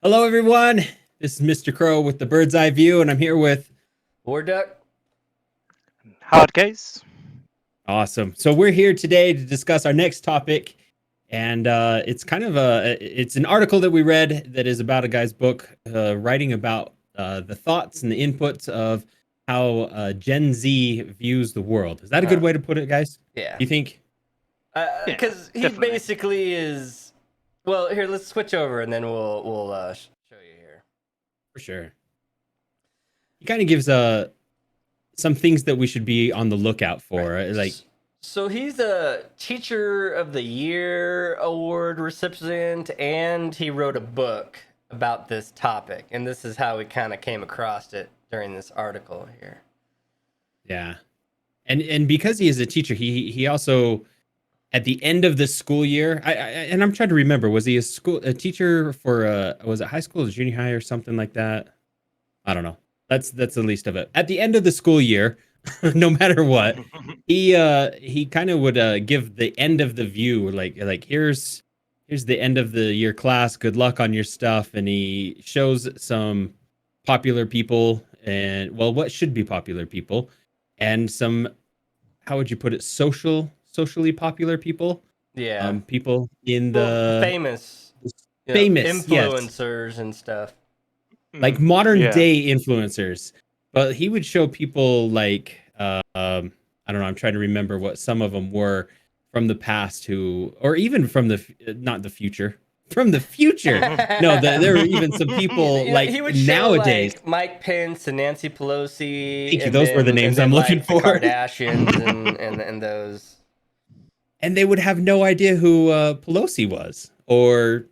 Hello, everyone. This is Mr. Crow with the Bird's Eye View, and I'm here with War Duck. Hard case. awesome. So we're here today to discuss our next topic, and it's kind of it's an article that we read that is about a guy's book writing about the thoughts and the inputs of how Gen Z views the world. Is that a good way to put it, guys? Yeah. You think? Because he definitely. basically is. Well, here, let's switch over and then we'll show you here. For sure. He kind of gives some things that we should be on the lookout for, Right. like. So he's a Teacher of the Year award recipient, and he wrote a book about this topic. And this is how we kind of came across it during this article here. Yeah. And because he is a teacher, he also at the end of the school year, and I'm trying to remember, was he a teacher for was it high school or junior high or something like that? I don't know. That's the least of it. At the end of the school year, no matter what, he kind of would give the end of the view, like here's the end of the year class. Good luck on your stuff, and he shows some popular people and well, what should be popular people, and some, how would you put it, socially popular people, Yeah. people in Well, the famous, famous, yes, influencers and stuff. like modern Yeah. day influencers. But he would show people like I don't know, I'm trying to remember what some of them were from the past, who, or even from the not the future, from the future. No, there were even some people like he would show, nowadays. like, Mike Pence and Nancy Pelosi. Thank you. And Those were the then- names and then, I'm looking like, for. The Kardashians and those. And they would have no idea who Pelosi was, or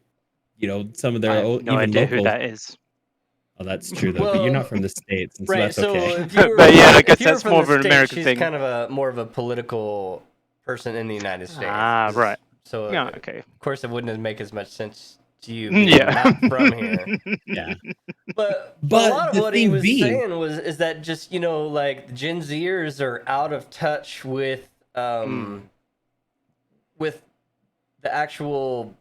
some of I their have no even idea local. who that is. Oh, that's true though. But you're not from the States, and so Right. that's So okay. if you were, But yeah, I if guess you were that's from more the of an States, American she's thing. kind of more of a political person in the United States. Ah, right. So Yeah, okay. of course it wouldn't make as much sense to you. Yeah. Not from here. Yeah. But a But lot of the what he thing was being- saying is that just, like, Gen Zers are out of touch with with the actual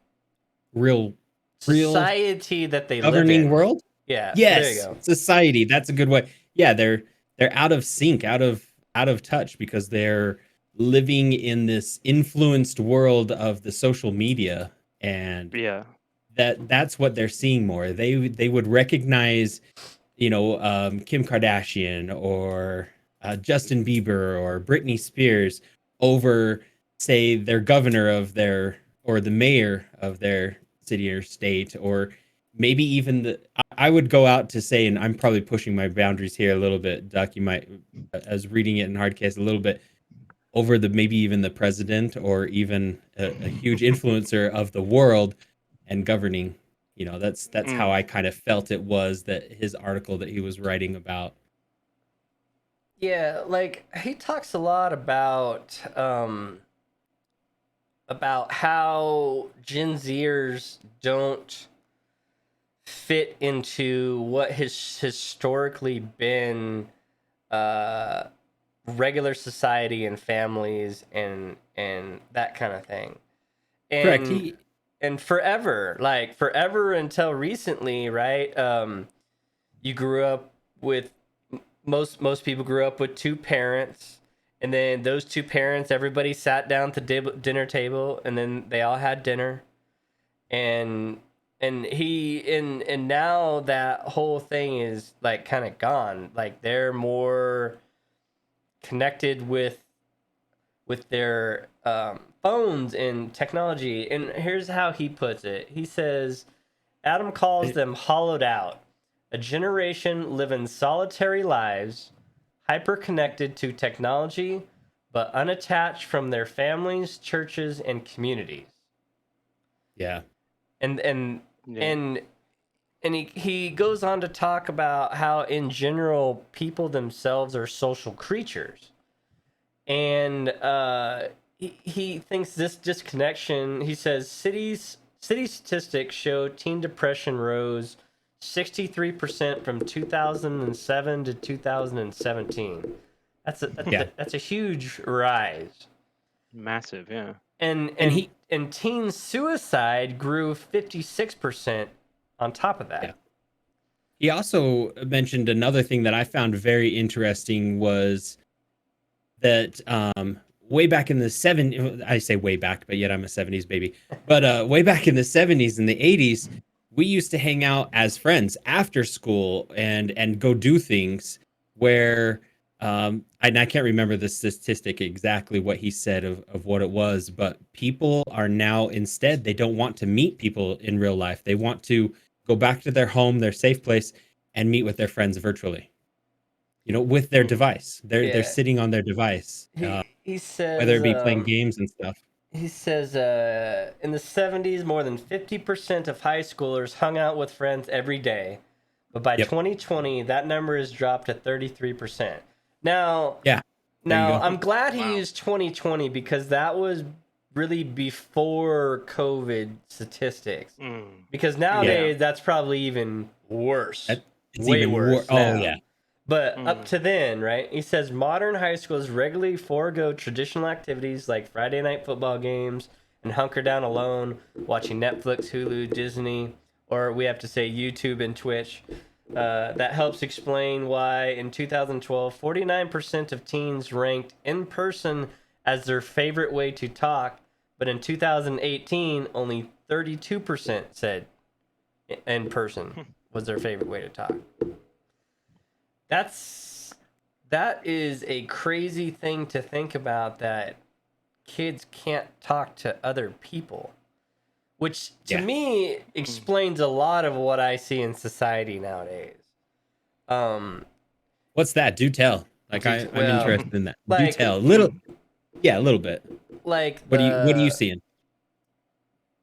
real society that they live governing in. world. Yeah. There you Yes, go. society. That's a good way. Yeah, they're out of sync, out of touch, because they're living in this influenced world of the social media, and Yeah. that's what they're seeing more. They would recognize, Kim Kardashian or Justin Bieber or Britney Spears over, say, their governor of their, or the mayor of their city or state, or maybe even I would go out to say, and I'm probably pushing my boundaries here a little bit, Duck, you might, as reading it in hard case a little bit, over the maybe even the president, or even a huge influencer of the world and governing. That's how I kind of felt it was, that his article that he was writing about. Yeah, like, he talks a lot about how Gen Zers don't fit into what has historically been regular society and families and that kind of thing. And, Correct. And forever until recently, right? You grew up with most people grew up with two parents, and then those two parents, everybody sat down to dinner table, and then they all had dinner, and now that whole thing is, like, kind of gone. Like, they're more connected with their phones and technology. And here's how he puts it. He says, Adam calls them hollowed out, a generation living solitary lives, hyper-connected to technology, but unattached from their families, churches, and communities. Yeah. And he goes on to talk about how, in general, people themselves are social creatures. And he thinks this disconnection, he says, city statistics show teen depression rose 63% from 2007 to 2017. That's a huge rise. Massive, yeah. And teen suicide grew 56% on top of that. Yeah. He also mentioned another thing that I found very interesting was that way back in the 70s, I say way back, but yet I'm a 70s baby. But way back in the 70s and the 80s, we used to hang out as friends after school and go do things where and I can't remember the statistic exactly what he said of what it was, but people are now instead they don't want to meet people in real life. They want to go back to their home, their safe place, and meet with their friends virtually. With their device. They're Yeah. sitting on their device, He whether says it be playing games and stuff. he says in the 70s more than 50% of high schoolers hung out with friends every day, but by Yep. 2020 that number has dropped to 33%. Now Yeah. There you now go. I'm glad he Wow. used 2020 because that was really before COVID statistics. Mm. Because nowadays that's probably even worse. It's Way even worse Oh now. yeah. But up to then, right? He says modern high schools regularly forego traditional activities like Friday night football games and hunker down alone, watching Netflix, Hulu, Disney, or we have to say YouTube and Twitch. That helps explain why in 2012, 49% of teens ranked in person as their favorite way to talk, but in 2018, only 32% said in person was their favorite way to talk. That is a crazy thing to think about, that kids can't talk to other people, which to Yeah. me explains a lot of what I see in society nowadays. What's that? Do tell. Like I'm Well, interested in that. Do like tell. Little. Yeah, a little bit. like What are you seeing?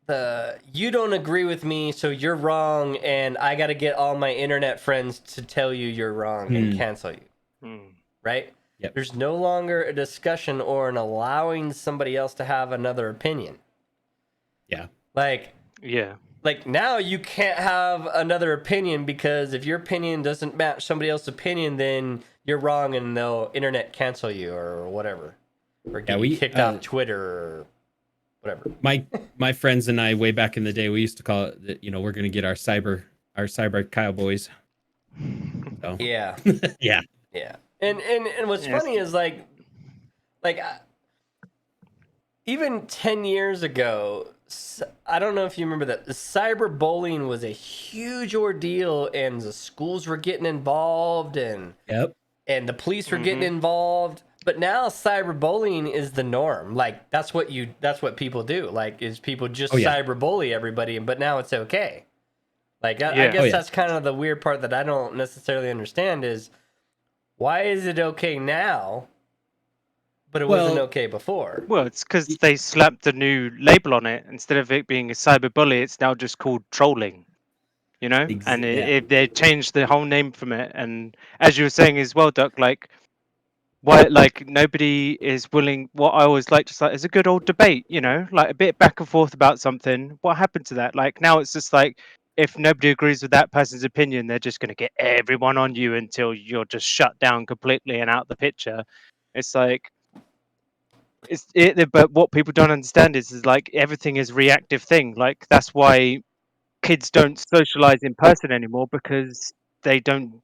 the you don't agree with me, so you're wrong, and I got to get all my internet friends to tell you you're wrong and cancel you. Mm. Right? Yep. There's no longer a discussion or an allowing somebody else to have another opinion. Yeah. Like Yeah. now you can't have another opinion, because if your opinion doesn't match somebody else's opinion, then you're wrong and they'll internet cancel you or whatever. Or get you kicked off Twitter or whatever. My friends and I way back in the day, we used to call it that, we're gonna get our cyber cowboys. So Yeah. yeah. Yeah. And what's Yes. funny is like even 10 years ago, I don't know if you remember that cyberbullying was a huge ordeal, and the schools were getting involved, and Yep. the police were getting involved. But now cyberbullying is the norm. Like that's what people do. Like is people just cyberbully everybody, but now it's okay. Like I guess that's kind of the weird part that I don't necessarily understand is why is it okay now, but it wasn't okay before? Well, it's because they slapped a new label on it. Instead of it being a cyberbully, it's now just called trolling. And they changed the whole name from it. And as you were saying as well, Duck, like why, like nobody is willing. What I always like to say is a good old debate. Like a bit back and forth about something. What happened to that? Like now it's just like if nobody agrees with that person's opinion, they're just going to get everyone on you until you're just shut down completely and out the picture. It's like but what people don't understand is like everything is reactive thing. Like that's why kids don't socialize in person anymore, because they don't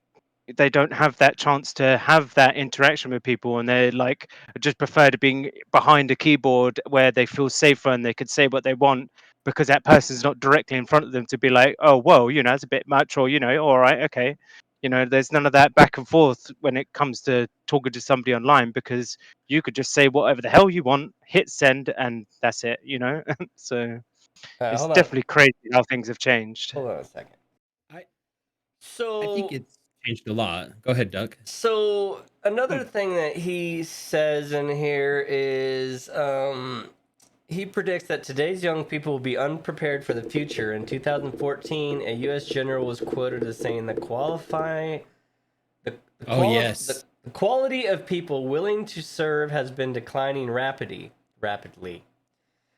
have that chance to have that interaction with people, and they like just prefer to being behind a keyboard where they feel safer and they could say what they want, because that person's not directly in front of them to be like, oh well, it's a bit much, or all right, okay. There's none of that back and forth when it comes to talking to somebody online, because you could just say whatever the hell you want, hit send, and that's it. So it's Hold on. definitely crazy how things have changed. Hold on a second. I So think it's changed a lot. Go ahead, Doug. So another thing that he says in here is he predicts that today's young people will be unprepared for the future. In 2014, a U.S. general was quoted as saying the quality of people willing to serve has been declining rapidly.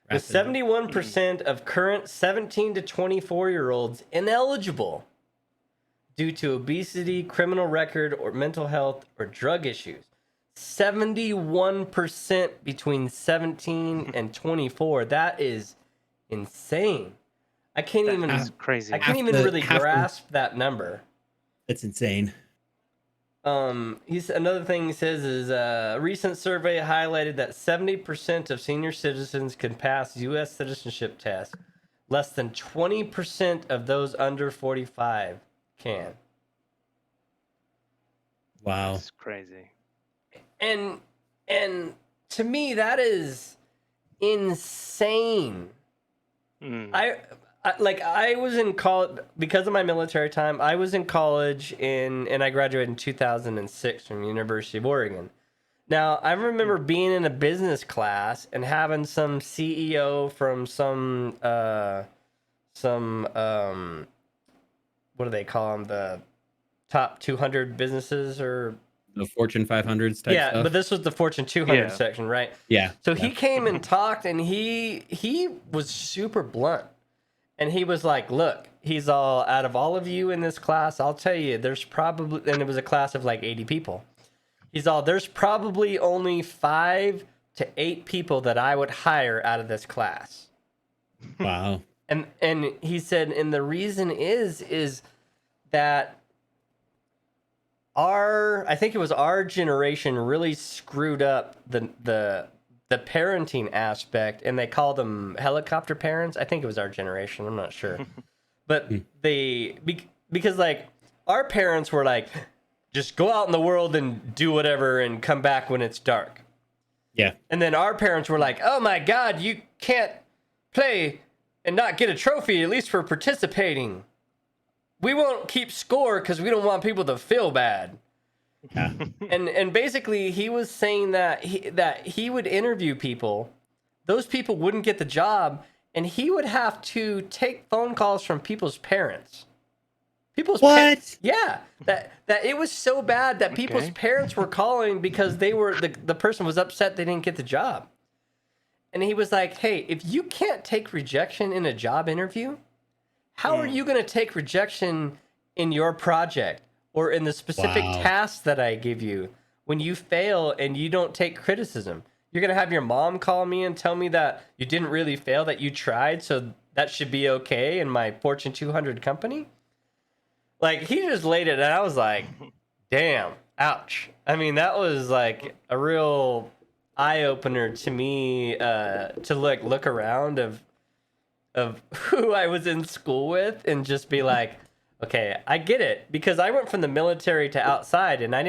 With 71% of current 17 to 24-year-olds ineligible due to obesity, criminal record, or mental health or drug issues. 71% between 17 and 24. That is insane. I can't even. That's crazy. I can't even Half the- really half the- grasp that number. That's insane. He's another thing he says is a recent survey highlighted that 70% of senior citizens can pass U.S. citizenship tests. Less than 20% of those under 45 can. Wow. That's crazy. And to me that is insane. Mm. I was in college because of my military time. I was in college and I graduated in 2006 from the University of Oregon. Now, I remember being in a business class and having some CEO from some what do they call them? The top 200 businesses or The Fortune 500s type yeah, stuff. but this was the Fortune 200 Yeah. section, right? Yeah. So yeah. he came and talked, and he was super blunt, and he was like, "Look, he's all out of all of you in this class. I'll tell you, there's probably," and it was a class of like 80 people. He's all, "There's probably only 5 to 8 people that I would hire out of this class." Wow. And he said, and the reason is that I think it was our generation really screwed up the parenting aspect, and they called them helicopter parents. I think it was our generation. I'm not sure, but because like our parents were like, just go out in the world and do whatever and come back when it's dark. Yeah. And then our parents were like, oh my God, you can't play and not get a trophy, at least for participating. We won't keep score because we don't want people to feel bad. Yeah. And basically he was saying that he would interview people. Those people wouldn't get the job, and he would have to take phone calls from people's parents. What? Yeah, that it was so bad that people's Okay. parents were calling because they were the person was upset they didn't get the job. And he was like, "Hey, if you can't take rejection in a job interview, how are you going to take rejection in your project or in the specific Wow. task that I give you when you fail and you don't take criticism? You're going to have your mom call me and tell me that you didn't really fail, that you tried, so that should be okay in my Fortune 200 company?" Like, he just laid it, and I was like, damn, ouch. I mean, that was like a real eye-opener to me, to look around of who I was in school with and just be like, okay, I get it, because I went from the military to outside, and I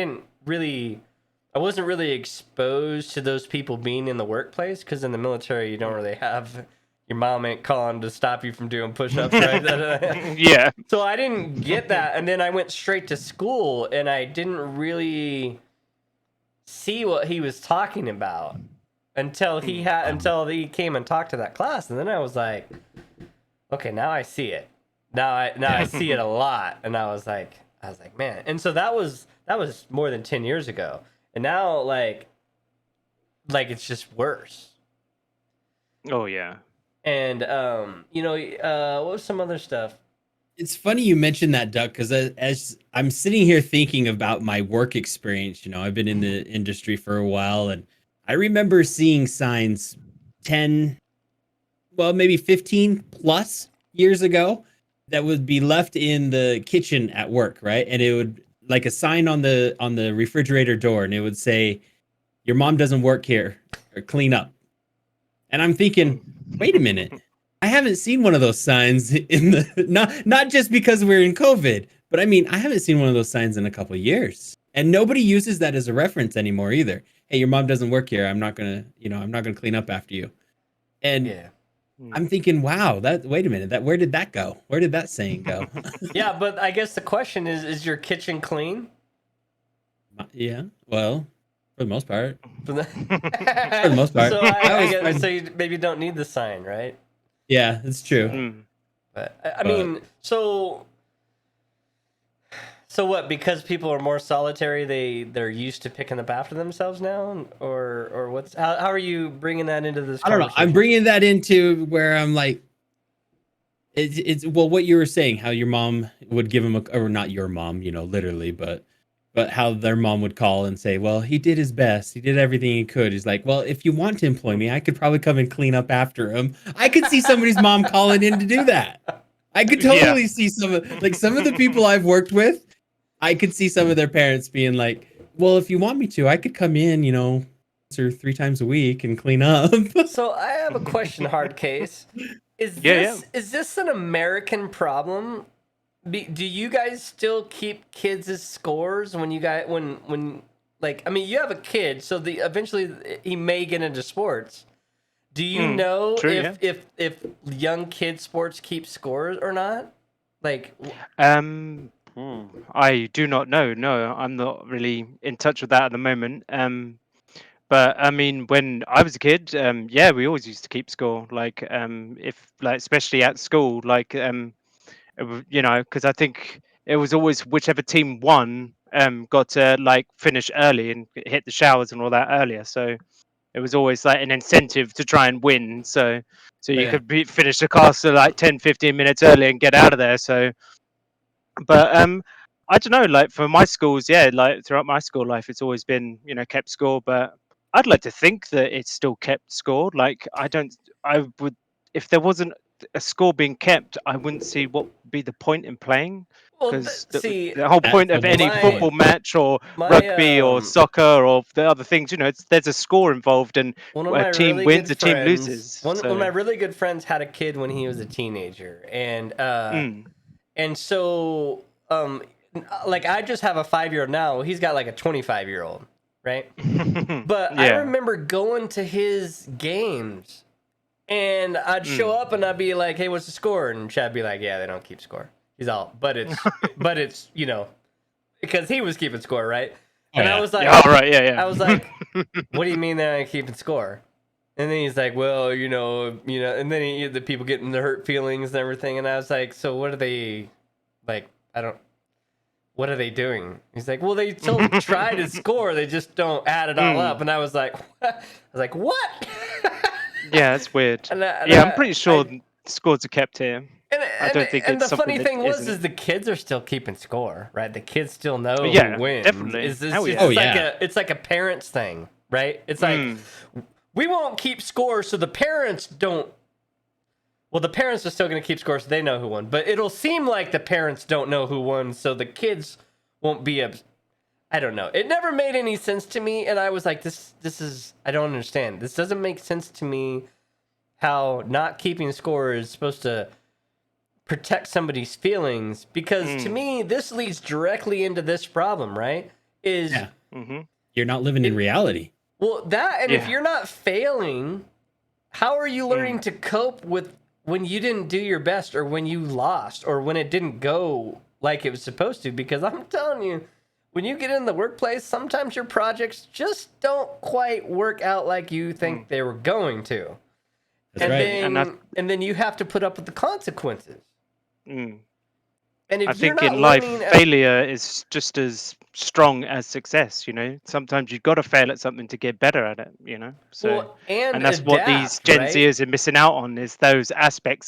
wasn't really exposed to those people being in the workplace, because in the military you don't really have, your mom ain't calling to stop you from doing push-ups, right? Yeah. So I didn't get that, and then I went straight to school, and I didn't really see what he was talking about until he came and talked to that class, and then I was like, okay, now I see it. Now I see it a lot, and I was like, man. And so that was more than 10 years ago, and now like it's just worse. Oh yeah. And what was some other stuff? It's funny you mentioned that, Duck, because as I'm sitting here thinking about my work experience, I've been in the industry for a while, and I remember seeing signs 10, well, maybe 15 plus years ago that would be left in the kitchen at work, right? And it would like a sign on the refrigerator door, and it would say, "Your mom doesn't work here, or clean up." And I'm thinking, wait a minute. I haven't seen one of those signs in the not just because we're in COVID, but I mean, I haven't seen one of those signs in a couple of years. And nobody uses that as a reference anymore either. Hey, your mom doesn't work here. I'm not gonna clean up after you. And Yeah. I'm thinking, wow, wait a minute, where did that go? Where did that saying go? Yeah, but I guess the question is your kitchen clean? Yeah, well, for the most part. For the, For the most part. So I I always guess find- so you maybe don't need the sign, right? Yeah, it's true. Mm. But I mean, so what? Because people are more solitary, they're used to picking up after themselves now, or what's how are you bringing that into this? I don't know. I'm conversation? bringing that into where I'm like, it's well, what you were saying, how your mom would give him or not your mom, literally, but but how their mom would call and say, well, he did his best. He did everything he could. He's like, well, if you want to employ me, I could probably come and clean up after him. I could see somebody's mom calling in to do that. I could totally see some of the people I've worked with. I could see some of their parents being like, well, if you want me to, I could come in, or 3 times a week and clean up. So I have a question, Hard Case. Is this an American problem? Do you guys still keep kids' scores when you guys when like, I mean, you have a kid, so eventually he may get into sports. Do you know if young kid sports keep scores or not? Like, I do not know. No, I'm not really in touch with that at the moment. But I mean, when I was a kid, yeah, we always used to keep score. Like, especially at school, like, because I think it was always whichever team won, got to like finish early and hit the showers and all that earlier. So it was always like an incentive to try and win. So you could finish the castle like 10, 15 minutes early and get out of there. So, but I don't know. Like for my schools, yeah, like throughout my school life, it's always been kept score. But I'd like to think that it's still kept score. Like I would, if there wasn't a score being kept, I wouldn't see what would be the point in playing. Because the whole point of any football match or rugby or soccer or the other things, there's a score involved, and a team wins, a team loses. One of my really good friends had a kid when he was a teenager, and so like I just have a 5-year-old now. He's got like a 25-year-old, right? But I remember going to his games, and I'd show up and I'd be like, "Hey, what's the score?" And Chad'd be like, "Yeah, they don't keep score." He's all, but it's because he was keeping score, right? And I was like, I was like, what do you mean they're not keeping score? And then he's like, well, and then the people getting the hurt feelings and everything. And I was like, so what are they like? What are they doing? He's like, well, they still try to score. They just don't add it all up. And I was like, what? Yeah, that's weird. I'm pretty sure scores are kept here. I don't think and the funny thing is the kids are still keeping score, right? The kids still know who wins. Definitely. It's like a parents thing, right? It's like we won't keep score so the parents don't. Well, the parents are still going to keep score so they know who won, but it'll seem like the parents don't know who won, so the kids won't be I don't know. It never made any sense to me, and I was like, this is I don't understand. This doesn't make sense to me. How not keeping score is supposed to protect somebody's feelings, because to me this leads directly into this problem, right? You're not living in reality. Well, if you're not failing, how are you learning to cope with when you didn't do your best, or when you lost, or when it didn't go like it was supposed to? Because I'm telling you, when you get in the workplace, sometimes your projects just don't quite work out like you think they were going to. That's right. And then you have to put up with the consequences. And if I think in life, failure is just as strong as success. Sometimes you've got to fail at something to get better at it. So, and that's what these Gen Zers are missing out on, is those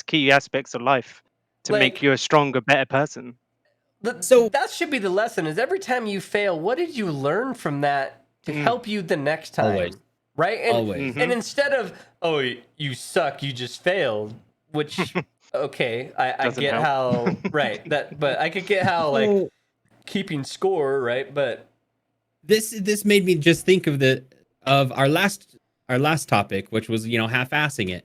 key aspects of life to make you a stronger, better person. So that should be the lesson: is every time you fail, what did you learn from that to help you the next time? Always. Right? And instead of, oh, you suck, you just failed, which, okay, I get how, right, but I could get how, like, keeping score, right? But this made me just think of our last topic, which was, half-assing it,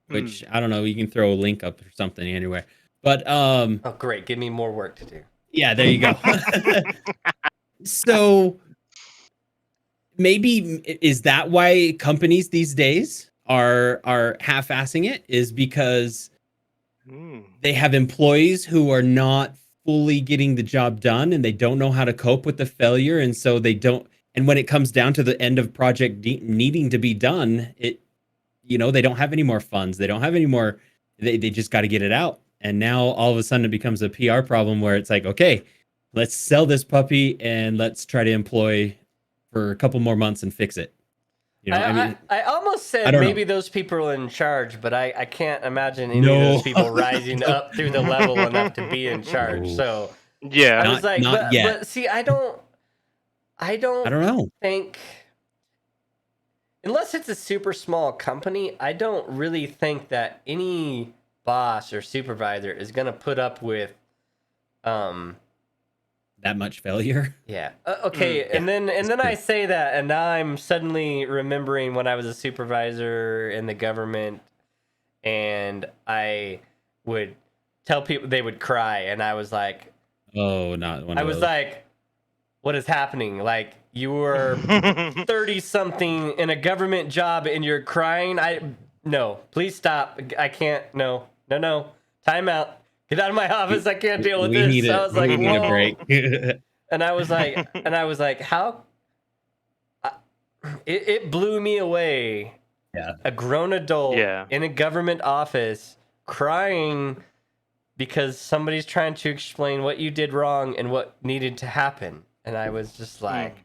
which, I don't know, you can throw a link up or something anywhere. But, oh, great, give me more work to do. Yeah, there you go. So maybe is that why companies these days are half-assing it, is because they have employees who are not fully getting the job done, and they don't know how to cope with the failure, and so they don't. And when it comes down to the end of project needing to be done, they don't have any more funds. They don't have any more. They just got to get it out. And now all of a sudden it becomes a PR problem where it's like, okay, let's sell this puppy and let's try to employ for a couple more months and fix it. I almost said maybe those people are in charge, but I can't imagine any of those people rising up through the level enough to be in charge. So yeah, I was like, but see, I don't. I I don't don't know. think, unless it's a super small company, I don't really think that any boss or supervisor is gonna put up with, um, That much failure. yeah. Okay, Yeah, and it's then true. I say that, and now I'm suddenly remembering when I was a supervisor in the government, and I would tell people they would cry, and Oh, not one I of was those. like, what is happening? Like you were 30 something in a government job and you're crying. No, please stop. I can't. No, no, no. Time out. Get out of my office. I can't deal with We need this. I it. was like, We need a whoa. break. And I was like, how? I- it blew me away. Yeah. A grown adult Yeah. in a government office crying because somebody's trying to explain what you did wrong and what needed to happen. And I was just like,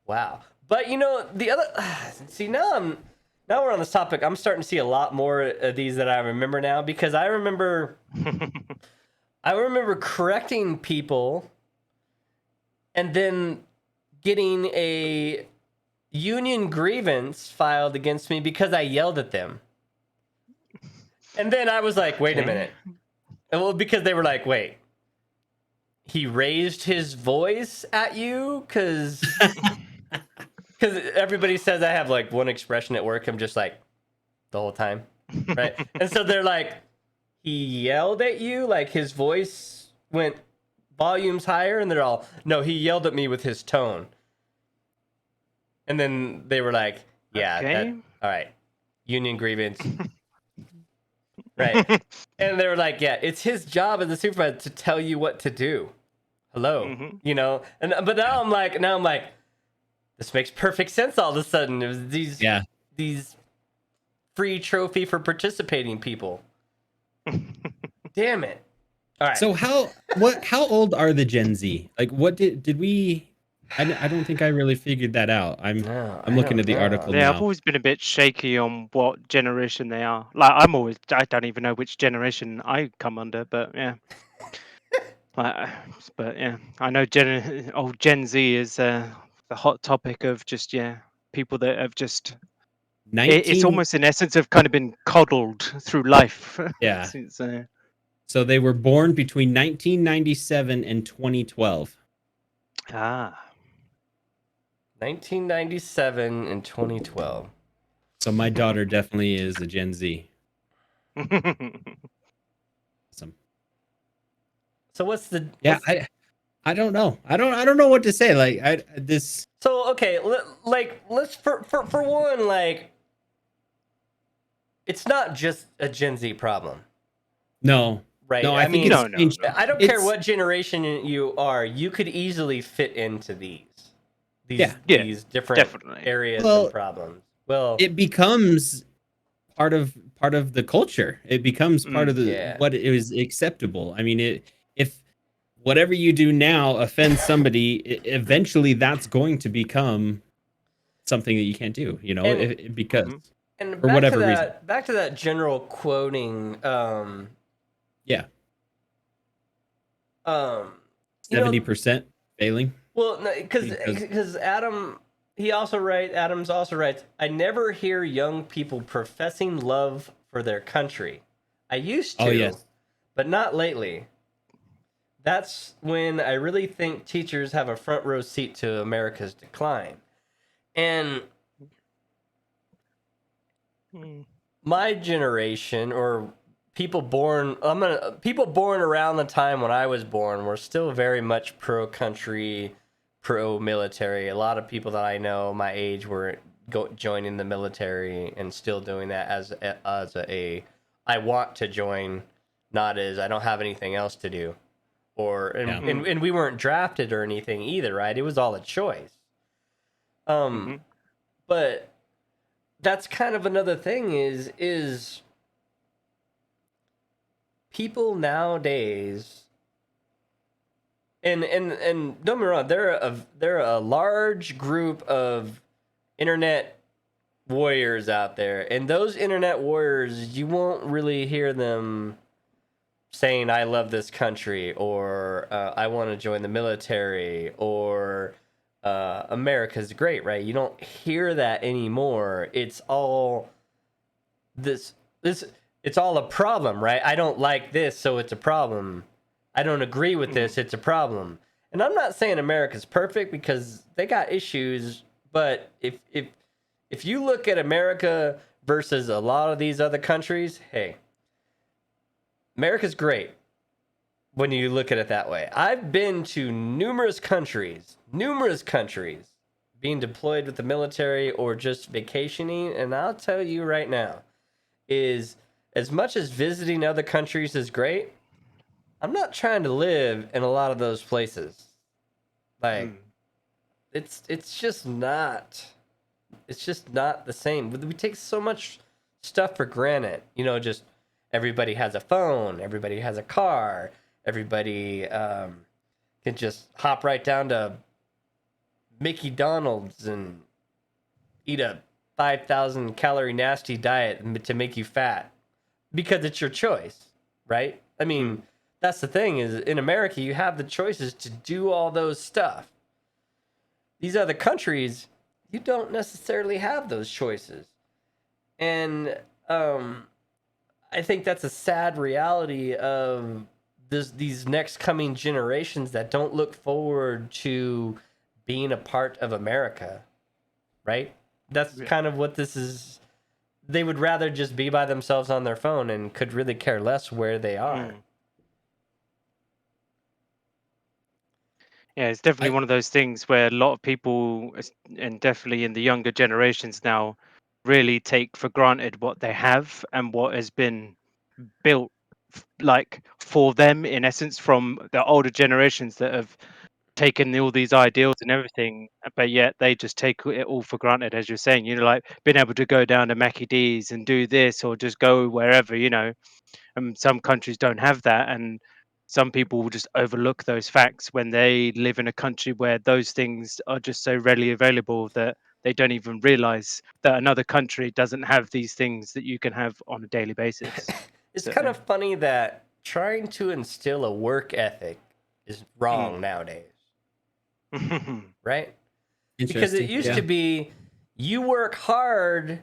wow. But you know, the other see now we're on this topic. I'm starting to see a lot more of these that I remember now because I remember correcting people and then getting a union grievance filed against me because I yelled at them. And then I was like, wait a Okay. minute. Well, because they were like, wait, he raised his voice at you? Because everybody says I have like one expression at work. I'm just like, the whole time. Right. And so they're like, he yelled at you? Like his voice went volumes higher? And they're all, no, he yelled at me with his tone. And then they were like, yeah, Okay. all right. Union grievance. Right. And they were like, yeah, it's his job as a supervisor to tell you what to do. Hello. Mhm. You know? But now I'm like, this makes perfect sense all of a sudden. It was these free trophy for participating people. Damn it. All right. So how old are the Gen Z? Like what did we I don't think I really figured that out. No, I'm I looking don't at the know. article Yeah, I've now. always been a bit shaky on what generation they are. Like I don't even know which generation I come under, but yeah. But yeah, I know Gen Z is the hot topic of just people that have just it's 19 almost in essence have kind of been coddled through life Yeah. since So they were born between 1997 and 2012. 1997 and 2012. So my daughter definitely is a Gen Z. Awesome. So what's the Yeah, I don't know. I don't know what to say. Like So okay, let's for one, like, it's not just a Gen Z problem, no. right? No, I I think mean, it's No, no, changed. no. I don't care It's what generation you are, you could easily fit into these Yeah. Yeah, these different definitely. areas Well, and problems. Well, it becomes part of the culture. It becomes part of the yeah. what is acceptable. I mean, if whatever you do now offends somebody, eventually that's going to become something that you can't do, And because Mhm. and for whatever reason. back to that general quoting, Yeah, you know, 70% failing. well, Because because Adams also writes, I never hear young people professing love for their country. I used to, Oh, yes. but not lately. That's when I really think teachers have a front row seat to America's decline. And Mm. my generation, or people born around the time when I was born, were still very much pro country, pro military. A lot of people that I know my age were joining the military and still doing that as a I want to join, not as I don't have anything else to do. And we weren't drafted or anything either, right? It was all a choice. Mhm. But that's kind of another thing is people nowadays, and don't get me wrong, they're a large group of internet warriors out there, and those internet warriors, you won't really hear them saying I love this country, or I want to join the military, or America's great, right? You don't hear that anymore. It's all this it's all a problem, right? I don't like this, so it's a problem. I don't agree with this, it's a problem. And I'm not saying America's perfect, because they got issues, but if you look at America versus a lot of these other countries, hey, America's great when you look at it that way. I've been to numerous countries being deployed with the military or just vacationing, and I'll tell you right now, is as much as visiting other countries is great, I'm not trying to live in a lot of those places. Like, it's just not the same. We take so much stuff for granted. You know, just everybody has a phone, everybody has a car, everybody can just hop right down to Mickey Donald's and eat a 5,000 calorie nasty diet to make you fat because it's your choice, right? I mean, that's the thing, is in America, you have the choices to do all those stuff. These other countries, you don't necessarily have those choices. And I think that's a sad reality of these next coming generations that don't look forward to being a part of America, right? That's kind of what this is. They would rather just be by themselves on their phone and could really care less where they are. Yeah, it's definitely one of those things where a lot of people, and definitely in the younger generations now, really take for granted what they have and what has been built like for them, in essence, from the older generations that have taken all these ideals and everything, but yet they just take it all for granted, as you're saying. You know, like being able to go down to Mackie D's and do this, or just go wherever. You know, some countries don't have that, and some people will just overlook those facts when they live in a country where those things are just so readily available that they don't even realize that another country doesn't have these things that you can have on a daily basis. It's kind of funny that trying to instill a work ethic is wrong nowadays. Right? Because it used to be, you work hard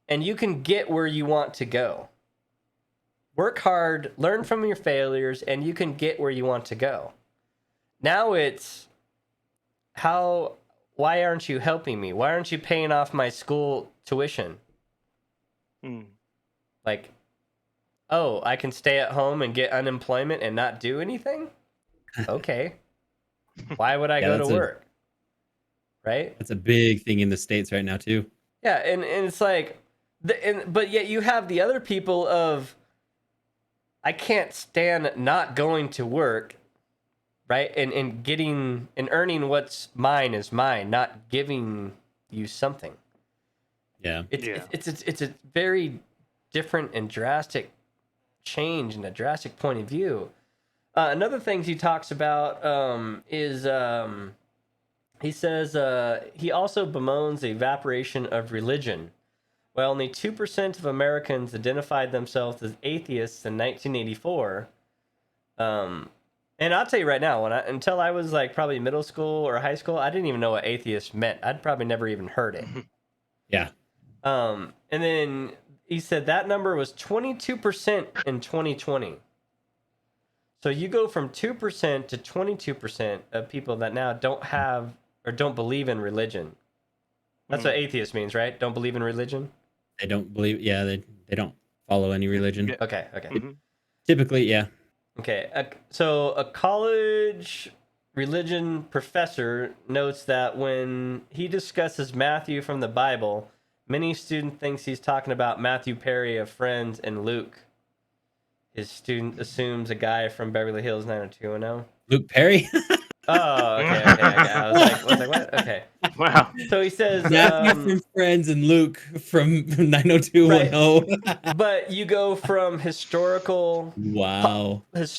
and you can get where you want to go. Work hard, learn from your failures, and you can get where you want to go. Now it's, why aren't you helping me? Why aren't you paying off my school tuition? Like, oh, I can stay at home and get unemployment and not do anything? Okay. Why would I go to work? Right? That's a big thing in the States right now, too. Yeah, and it's like, but yet you have the other people of, I can't stand not going to work, right? And getting and earning what's mine is mine, not giving you something. Yeah. It's a very different and drastic change and a drastic point of view. Another thing he talks about is he says he also bemoans the evaporation of religion. While only 2% of Americans identified themselves as atheists in 1984, and I'll tell you right now, until I was like probably middle school or high school, I didn't even know what atheist meant. I'd probably never even heard it. Yeah. And then he said that number was 22% in 2020. So you go from 2% to 22% of people that now don't have or don't believe in religion. That's what atheist means, right? Don't believe in religion? They don't believe, yeah, they don't follow any religion. Okay. Typically, yeah. Okay, so a college religion professor notes that when he discusses Matthew from the Bible, many students thinks he's talking about Matthew Perry of Friends and Luke. His student assumes a guy from Beverly Hills 90210. Luke Perry? Oh, okay. I was like, what? Okay. Wow. So he says Matthew from Friends and Luke from 90210. Right. But you go from historical. Wow. Okay.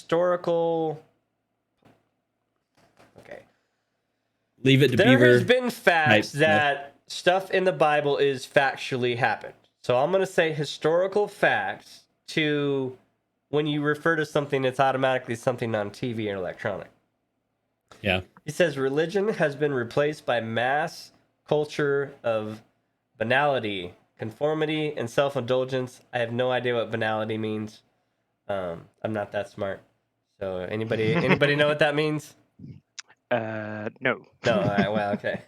Leave it to There Beaver. has been facts that stuff in the Bible is factually happened. So I'm going to say historical facts to when you refer to something, it's automatically something on TV or electronic. Yeah. He says religion has been replaced by mass culture of banality, conformity, and self-indulgence. I have no idea what banality means. I'm not that smart. So anybody know what that means? No. No. All right. Well, okay.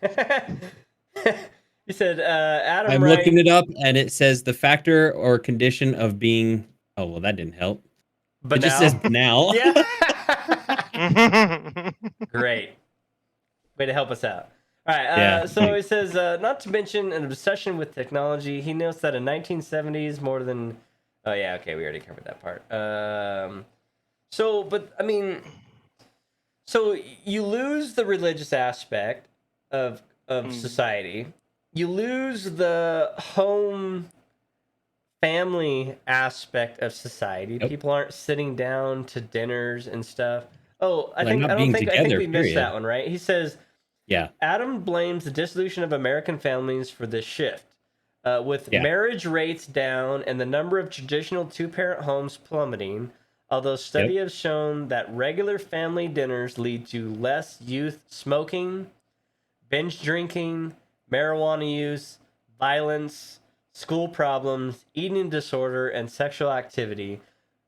He said Adam I'm Wright. looking it up, and it says the factor or condition of being. Oh well, that didn't help. It just says banal. Yeah. Great. Way to help us out. All right. Yeah, So thanks. he says, not to mention an obsession with technology. He notes that in 1970s, more than. Oh yeah. Okay, we already covered that part. So, but I mean, so you lose the religious aspect of society. You lose the home family aspect of society. Yep. People aren't sitting down to dinners and stuff. Oh, They're not being I think together, we missed period. that one, right? He says Yeah. Adam blames the dissolution of American families for this shift. With Yeah. marriage rates down and the number of traditional two-parent homes plummeting, although studies have shown that regular family dinners lead to less youth smoking, binge drinking, marijuana use, violence, school problems, eating disorder, and sexual activity.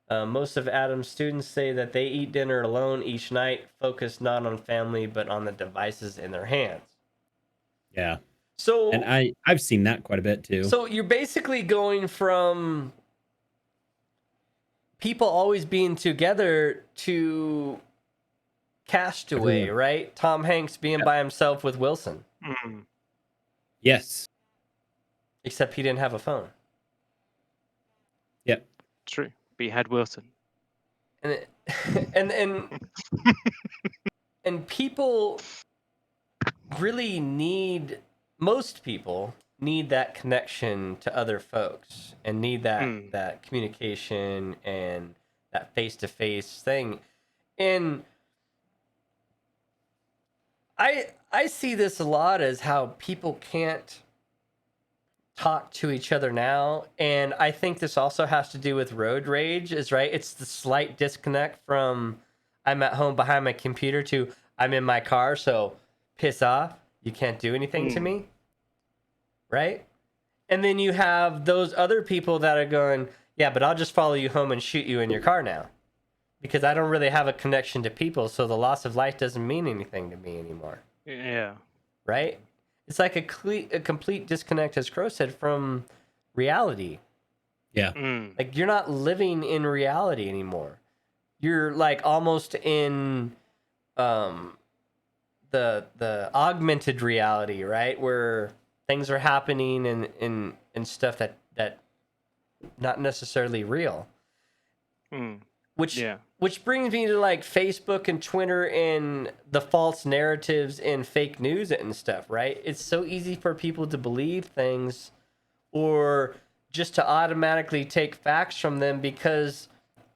Most of Adam's students say that they eat dinner alone each night, focused not on family but on the devices in their hands. Yeah. So, And I've seen that quite a bit too. so you're basically going from people always being together to Castaway, Everyone. right? Tom Hanks being by himself with Wilson, Yes. except he didn't have a phone. Yep. True. But he had Wilson. And it, and people really need, most people need that connection to other folks and need that that communication and that face-to-face thing. And I see this a lot as how people can't talk to each other now, and I think this also has to do with road rage, is right? It's the slight disconnect from I'm at home behind my computer to I'm in my car, so piss off, you can't do anything to me, right? And then you have those other people that are going, yeah, but I'll just follow you home and shoot you in your car now because I don't really have a connection to people, so the loss of life doesn't mean anything to me anymore. Yeah. Right? It's like a complete disconnect, as Crow said, from reality. Yeah. Like you're not living in reality anymore. You're like almost in the augmented reality, right? Where things are happening and stuff that not necessarily real. Which brings me to like Facebook and Twitter and the false narratives and fake news and stuff, right? It's so easy for people to believe things or just to automatically take facts from them because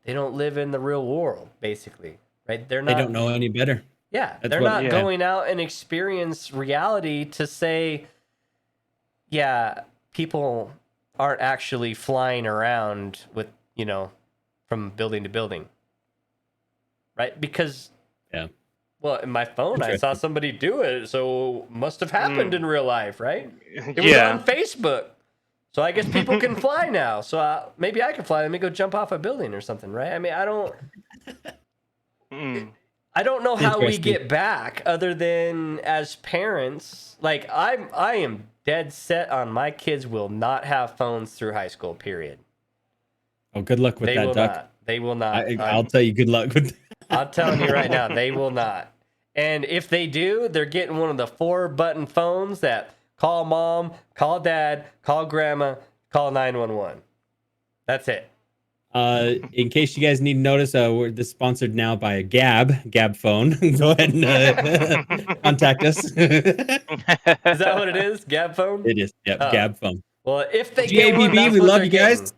they don't live in the real world, basically, right? They don't know any better. Yeah, That's they're what- not yeah. going out and experience reality to say, yeah, people aren't actually flying around with, from building to building. Right? Because, well, in my phone, I saw somebody do it, so must have happened in real life, right? It was on Facebook. So I guess people can fly now. So maybe I can fly. Let me go jump off a building or something, right? I mean, I don't know how we Interesting. get back other than as parents. Like I am dead set on my kids will not have phones through high school, period. Oh, good luck with They that, will Duck. not. They will not. I'll tell you, good luck with. I'm telling you right now, they will not. And if they do, they're getting one of the 4-button phones that call mom, call dad, call grandma, call 911. That's it. In case you guys need to notice, we're sponsored now by Gab phone. Go ahead and contact us. Is that what it is? Gab phone? It is. Yep, Oh. Gab phone. Well, if they get one, GABB, that's we what love they're you guys.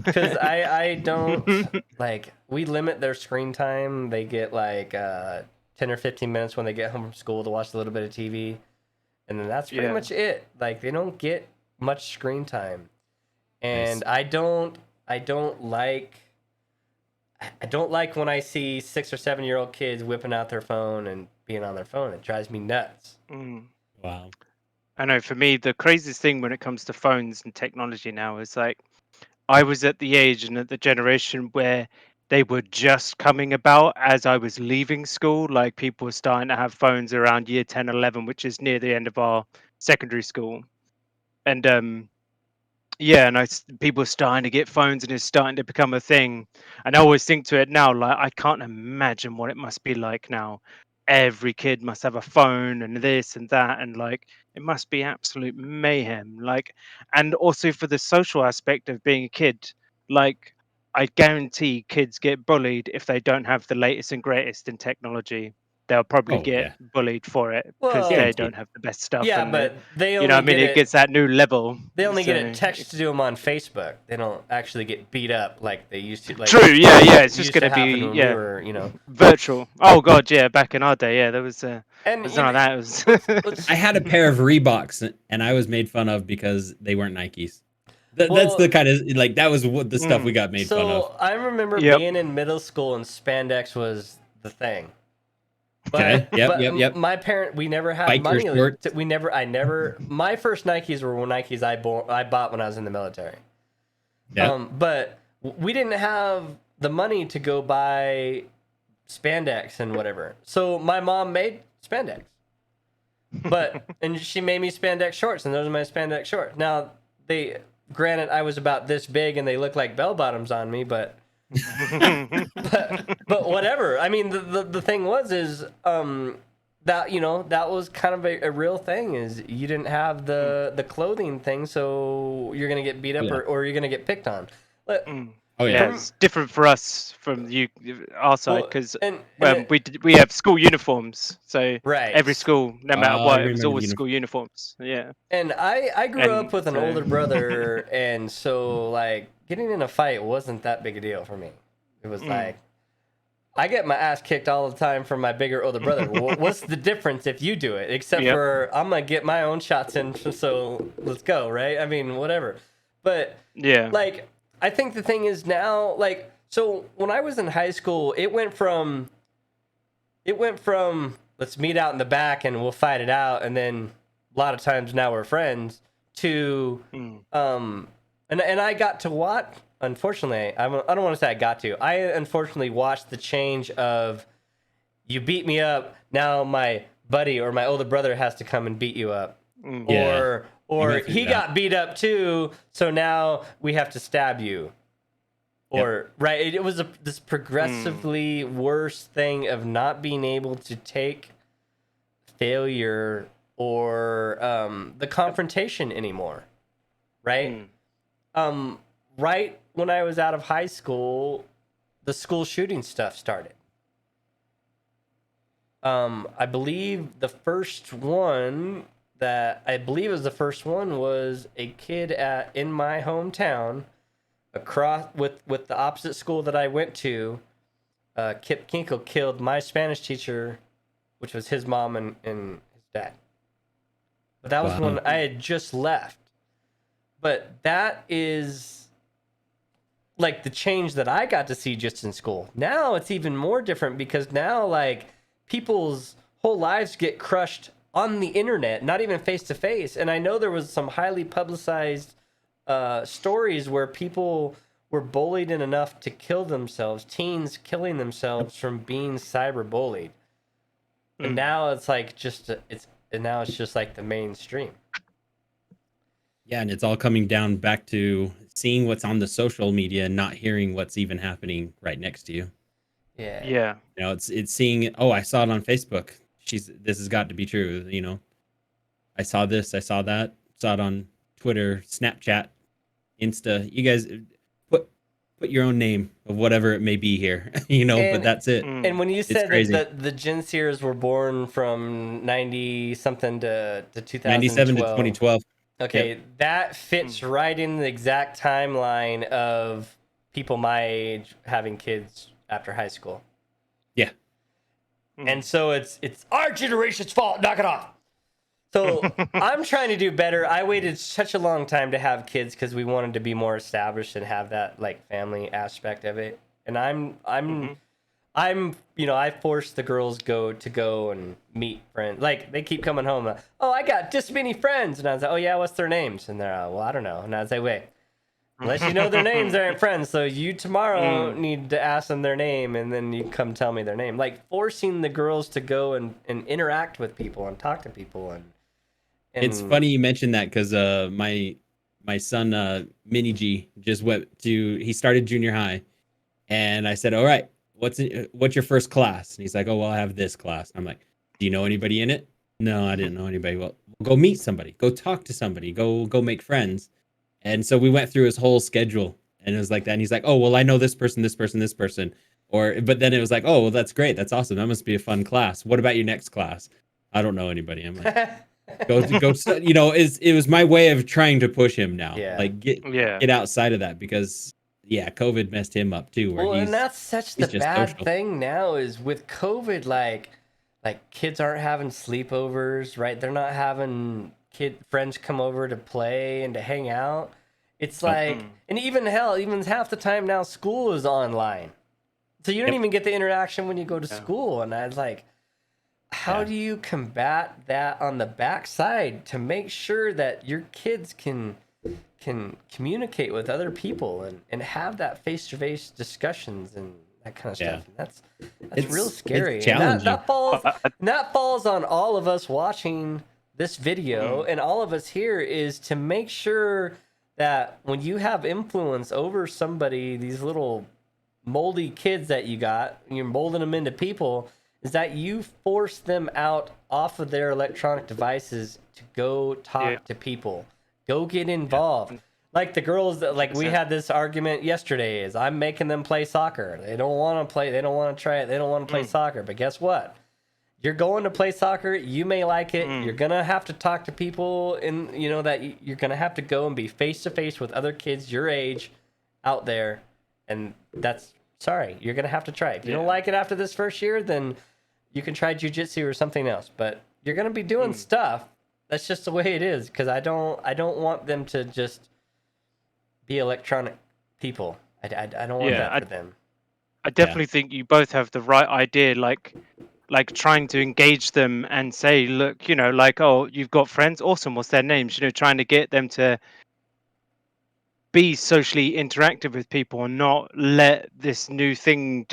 Because I don't like, we limit their screen time. They get like 10 or 15 minutes when they get home from school to watch a little bit of TV, and then that's pretty much it. Like they don't get much screen time, and Nice. I don't like when I see 6 or 7 year old kids whipping out their phone and being on their phone. It drives me nuts. Wow. I know for me, the craziest thing when it comes to phones and technology now is like, I was at the age and at the generation where they were just coming about as I was leaving school. Like people were starting to have phones around year 10, 11, which is near the end of our secondary school. And yeah, and people are starting to get phones and it's starting to become a thing. And I always think to it now, like, I can't imagine what it must be like now. Every kid must have a phone and this and that. And like, it must be absolute mayhem. Like, and also for the social aspect of being a kid, like, I guarantee kids get bullied if they don't have the latest and greatest in technology. They'll probably Oh get yeah. bullied for it because Well, they Guaranteed. don't have the best stuff. yeah, And but they you know, only I mean, get it it. gets that new level. They only get it So texted to them on Facebook. They don't actually get beat up like they used to. Like, true, yeah, it's just used to gonna happen be when we were, virtual. Oh god, yeah, back in our day, yeah, there was And none you of know, that. It was let's I had a pair of Reeboks and I was made fun of because they weren't Nikes. That's Well- the kind of like that was what the stuff we got made fun of. So I remember Yep. being in middle school and spandex was the thing. Okay. Yep, yep. My parent, we never had Biker money. shorts. My first Nikes were Nikes I bought when I was in the military. Yeah. But we didn't have the money to go buy spandex and whatever. So my mom made spandex. And she made me spandex shorts, and those are my spandex shorts. Now, granted, I was about this big and they look like bell bottoms on me, but whatever. I mean, the thing was that that was kind of a real thing. Is you didn't have the clothing thing, so you're gonna get beat up Yeah. or you're gonna get picked on. But Oh yeah, yeah. it's different for us from our side Well, because and we have school uniforms, so right, every school, no matter I what, it was remember always the school uniforms. Yeah, And I grew And up with an so- older brother, and so like getting in a fight wasn't that big a deal for me. It was like I get my ass kicked all the time from my bigger older brother. What's the difference if you do it? Except Yep. for I'm gonna get my own shots in, so let's go, right? I mean, whatever. But yeah, like I think the thing is now, like, so when I was in high school, it went from let's meet out in the back and we'll fight it out, and then a lot of times now we're friends, to and I got to watch. Unfortunately, I don't want to say I got to. I unfortunately watched the change of you beat me up. Now my buddy or my older brother has to come and beat you up, Yeah. or went through he that. got beat up too. So now we have to stab you. Or right, it was this progressively worse thing of not being able to take failure or the confrontation anymore, right? Right when I was out of high school, the school shooting stuff started. I believe the first one was a kid in my hometown, across with the opposite school that I went to. Kip Kinkle killed my Spanish teacher, which was his mom and his dad. But that was Wow. when I had just left. But that is like the change that I got to see just in school. Now it's even more different because now like people's whole lives get crushed on the internet, not even face to face. And I know there was some highly publicized stories where people were bullied enough to kill themselves, teens killing themselves from being cyberbullied. And now it's like now it's just like the mainstream. Yeah, and it's all coming down back to seeing what's on the social media and not hearing what's even happening right next to you. Yeah. You know, it's seeing, oh, I saw it on Facebook. This has got to be true, you know. I saw this, I saw that, saw it on Twitter, Snapchat, Insta. You guys put your own name of whatever it may be here, you know, but that's it. And when you said crazy. that the Gen Seers were born from 90 something to 2012. 97 to 2012. Okay, that fits right in the exact timeline of people my age having kids after high school. Yeah. And so it's our generation's fault. Knock it off. So I'm trying to do better. I waited such a long time to have kids because we wanted to be more established and have that like family aspect of it. And I'm I force the girls go and meet friends. Like they keep coming home. Oh, I got this many friends, and I was like, oh yeah, what's their names? And they're well, I don't know. And I was like, wait, unless you know their names, they aren't friends. So you tomorrow need to ask them their name, and then you come tell me their name. Like forcing the girls to go and interact with people and talk to people and It's funny you mentioned that because my son Mini G just he started junior high, and I said, all right, what's your first class? And he's like, oh well, I have this class. I'm like, do you know anybody in it? No, I didn't know anybody. Well, go meet somebody, go talk to somebody, go make friends. And so we went through his whole schedule, and it was like that. And he's like, oh well, I know this person, this person, this person. But then it was like, oh well, that's great, that's awesome, that must be a fun class. What about your next class? I don't know anybody. I'm like, go. It was my way of trying to push him now. Yeah. Like get outside of that, because yeah, COVID messed him up too. Well, and that's such the he's just bad social. thing now is with COVID, like kids aren't having sleepovers, right? They're not having friends come over to play and to hang out. It's like, and even half the time now, school is online, so you don't even get the interaction when you go to school. And I was like, how do you combat that on the backside to make sure that your kids can communicate with other people and have that face-to-face discussions and that kind of stuff? And that's real scary. It's challenging. That falls on all of us watching this video and all of us here, is to make sure that when you have influence over somebody, these little moldy kids that you got, and you're molding them into people, is that you force them out off of their electronic devices to go talk to people, go get involved. Like the girls that, like, we had this argument yesterday, is I'm making them play soccer. They don't want to play. They don't want to try it. They don't want to play soccer. But guess what? You're going to play soccer. You may like it. You're going to have to talk to people, and that you're going to have to go and be face to face with other kids your age out there. And sorry, you're going to have to try it. If you don't like it after this first year, then you can try jujitsu or something else, but you're going to be doing stuff. That's just the way it is. Cause I don't want them to just be electronic people. I don't want that for them. I definitely think you both have the right idea. Like trying to engage them and say, look, oh, you've got friends. Awesome. What's their names? Trying to get them to be socially interactive with people and not let this new thing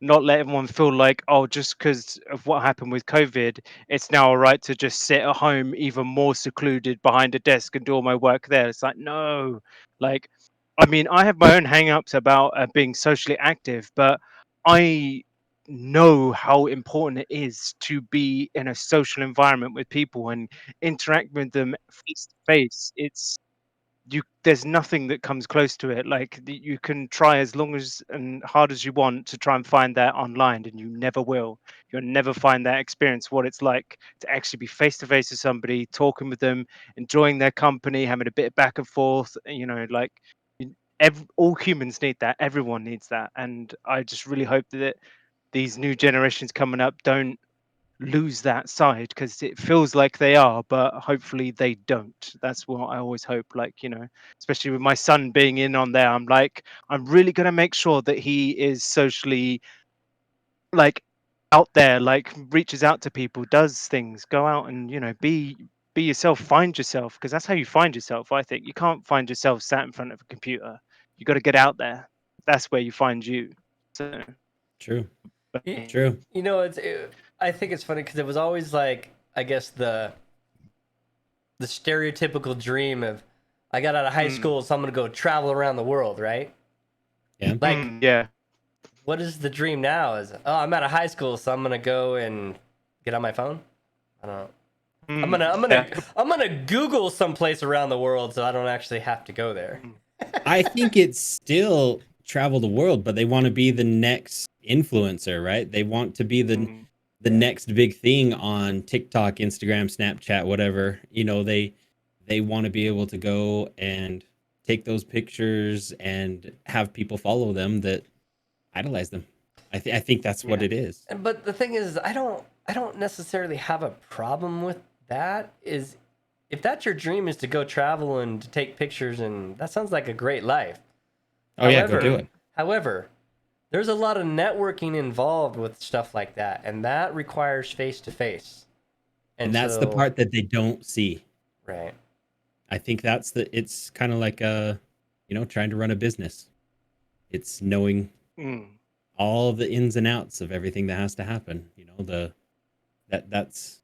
not let everyone feel like, oh, just because of what happened with COVID, it's now all right to just sit at home even more secluded behind a desk and do all my work there. It's like, no. Like, I mean, I have my own hang-ups about being socially active, but I know how important it is to be in a social environment with people and interact with them face to face. There's nothing that comes close to it. Like, you can try as long as and hard as you want to try and find that online, and you never will. You'll never find that experience, what it's like to actually be face to face with somebody, talking with them, enjoying their company, having a bit of back and forth. All humans need that. Everyone needs that. And I just really hope that these new generations coming up don't lose that side, because it feels like they are, but hopefully they don't. That's what I always hope. Especially with my son being in on there, I'm really going to make sure that he is socially out there, reaches out to people, does things, go out and be yourself, find yourself, because that's how you find yourself. I think you can't find yourself sat in front of a computer. You got to get out there. That's where you find you. So True. I think it's funny because it was always I guess the stereotypical dream of, I got out of high school, so I'm gonna go travel around the world, right? Yeah. What is the dream now? Is, oh, I'm out of high school, so I'm gonna go and get on my phone. I don't know. I'm gonna Google someplace around the world, so I don't actually have to go there. I think it's still travel the world, but they want to be the next influencer, right? They want to be the next big thing on TikTok, Instagram, Snapchat, whatever. They want to be able to go and take those pictures and have people follow them that idolize them. I think that's what it is. But the thing is, I don't necessarily have a problem with that. Is, if that's your dream, is to go travel and to take pictures, and that sounds like a great life. Go do it. However, there's a lot of networking involved with stuff like that, and that requires face to face. And that's the part that they don't see. Right. I think it's kind of like trying to run a business. It's knowing all the ins and outs of everything that has to happen. That's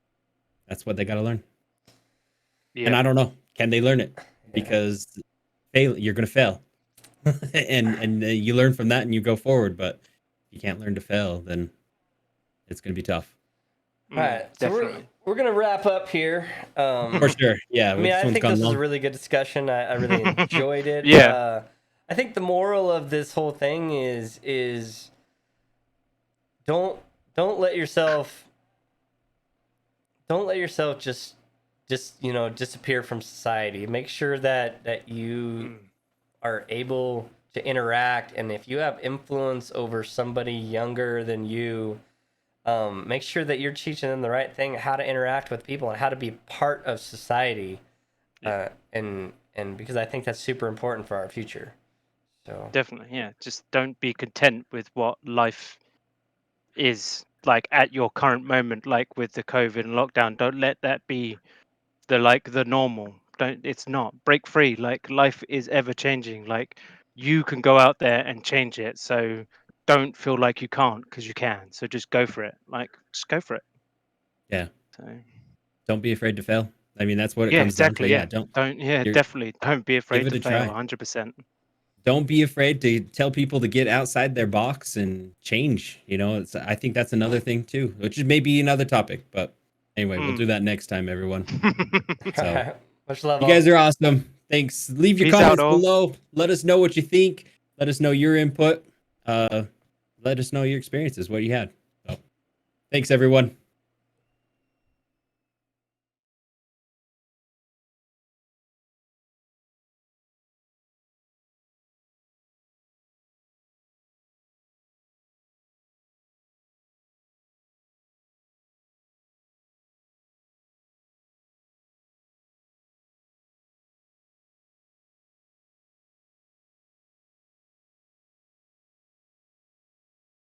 what they got to learn. Yeah. And I don't know, can they learn it? Because you're going to fail. and you learn from that and you go forward, but if you can't learn to fail, then it's going to be tough. All right, so we're gonna wrap up here. For sure, yeah. I mean, I think this was a really good discussion. I really enjoyed it. Yeah. I think the moral of this whole thing is don't let yourself just disappear from society. Make sure that you are able to interact, and if you have influence over somebody younger than you, make sure that you're teaching them the right thing, how to interact with people and how to be part of society. And because I think that's super important for our future. So Definitely, yeah. Just don't be content with what life is like at your current moment, like with the COVID and lockdown. Don't let that be the normal. It's not. Break free. Like, life is ever changing. Like, you can go out there and change it. So don't feel like you can't, because you can. So just go for it. Like, just go for it. Yeah. So don't be afraid to fail. I mean, that's what it yeah, comes exactly. down to. Definitely don't be afraid give to it a fail. try. 100%. Don't be afraid to tell people to get outside their box and change. I think that's another thing too, which is maybe another topic. But anyway, we'll do that next time, everyone. So much love. You guys are awesome. Thanks. Leave your Peace comments out, below. Let us know what you think. Let us know your input. Let us know your experiences, what you had. So, thanks, everyone.